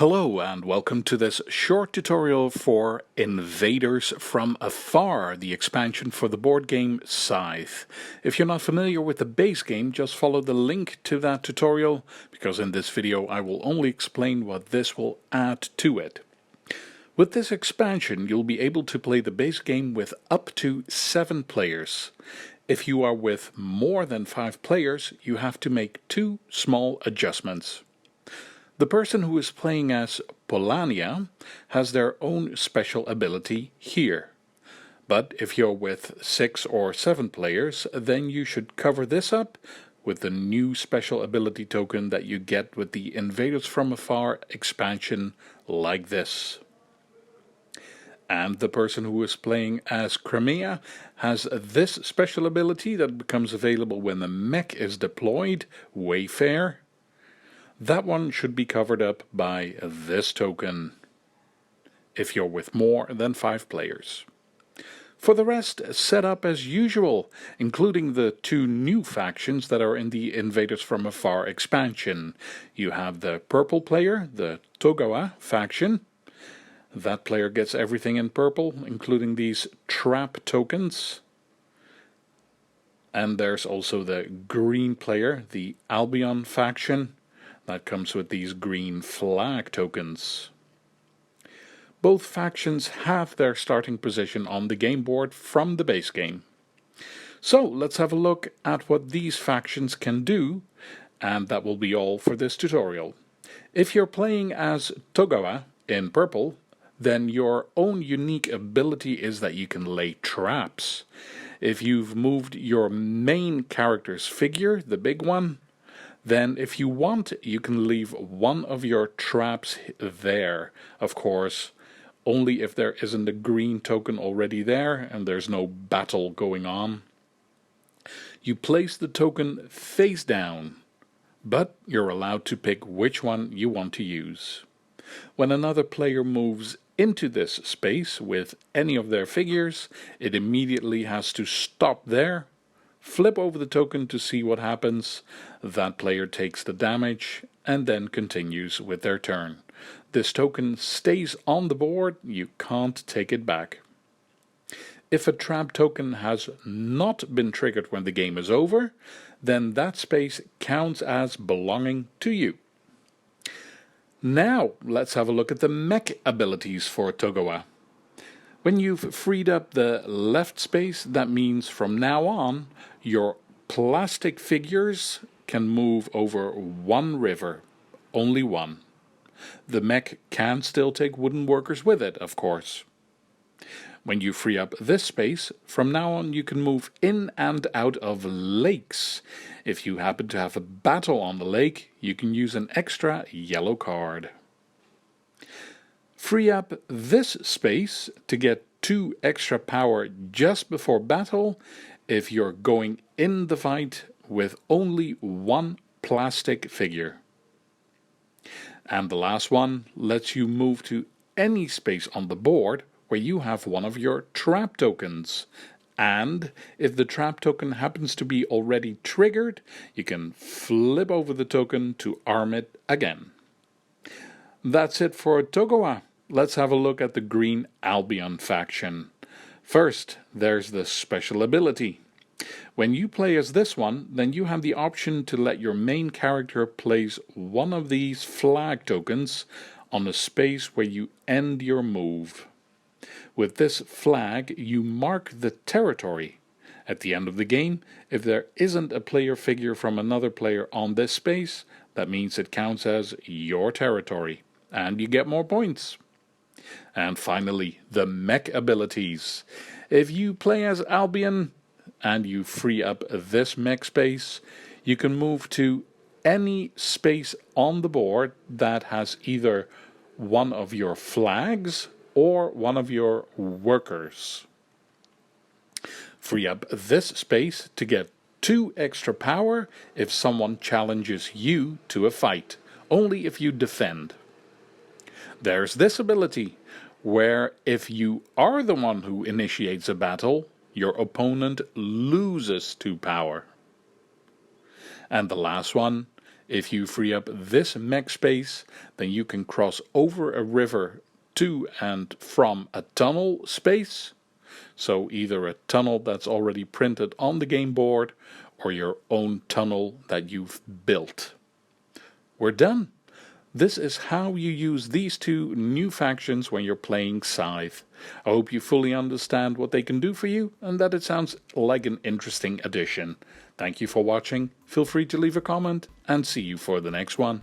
Hello and welcome to this short tutorial for Invaders from Afar, the expansion for the board game Scythe. If you're not familiar with the base game, just follow the link to that tutorial, because in this video I will only explain what this will add to it. With this expansion you'll be able to play the base game with up to 7 players. If you are with more than 5 players, you have to make 2 small adjustments. The person who is playing as Polania has their own special ability here. But if you're with 6 or 7 players, then you should cover this up with the new special ability token that you get with the Invaders from Afar expansion, like this. And the person who is playing as Crimea has this special ability that becomes available when the mech is deployed, Wayfare. That one should be covered up by this token, if you're with more than 5 players. For the rest, set up as usual, including the 2 new factions that are in the Invaders from Afar expansion. You have the purple player, the Togawa faction. That player gets everything in purple, including these trap tokens. And there's also the green player, the Albion faction. That comes with these green flag tokens. Both factions have their starting position on the game board from the base game. So let's have a look at what these factions can do, and that will be all for this tutorial. If you're playing as Togawa in purple, then your own unique ability is that you can lay traps. If you've moved your main character's figure, the big one, then if you want, you can leave one of your traps there. Of course, only if there isn't a green token already there and there's no battle going on. You place the token face down, but you're allowed to pick which one you want to use. When another player moves into this space with any of their figures, it immediately has to stop there, flip over the token to see what happens. That player takes the damage and then continues with their turn. This token stays on the board, you can't take it back. If a trap token has not been triggered when the game is over, then that space counts as belonging to you. Now let's have a look at the mech abilities for Togawa. When you've freed up the left space, that means from now on your plastic figures can move over one river, only one. The mech can still take wooden workers with it, of course. When you free up this space, from now on you can move in and out of lakes. If you happen to have a battle on the lake, you can use an extra yellow card. Free up this space to get 2 extra power just before battle if you're going in the fight with only 1 plastic figure. And the last one lets you move to any space on the board where you have one of your trap tokens. And if the trap token happens to be already triggered, you can flip over the token to arm it again. That's it for Togawa. Let's have a look at the green Albion faction. First, there's the special ability. When you play as this one, then you have the option to let your main character place one of these flag tokens on a space where you end your move. With this flag, you mark the territory. At the end of the game, if there isn't a player figure from another player on this space, that means it counts as your territory, and you get more points. And finally, the mech abilities. If you play as Albion and you free up this mech space, you can move to any space on the board that has either one of your flags or one of your workers. Free up this space to get 2 extra power if someone challenges you to a fight, only if you defend. There's this ability, where if you are the one who initiates a battle, your opponent loses 2 power. And the last one, If you free up this mech space, then you can cross over a river to and from a tunnel space. So either a tunnel that's already printed on the game board or your own tunnel that you've built. We're done. This is how you use these two new factions when you're playing Scythe. I hope you fully understand what they can do for you and that it sounds like an interesting addition. Thank you for watching, feel free to leave a comment and see you for the next one.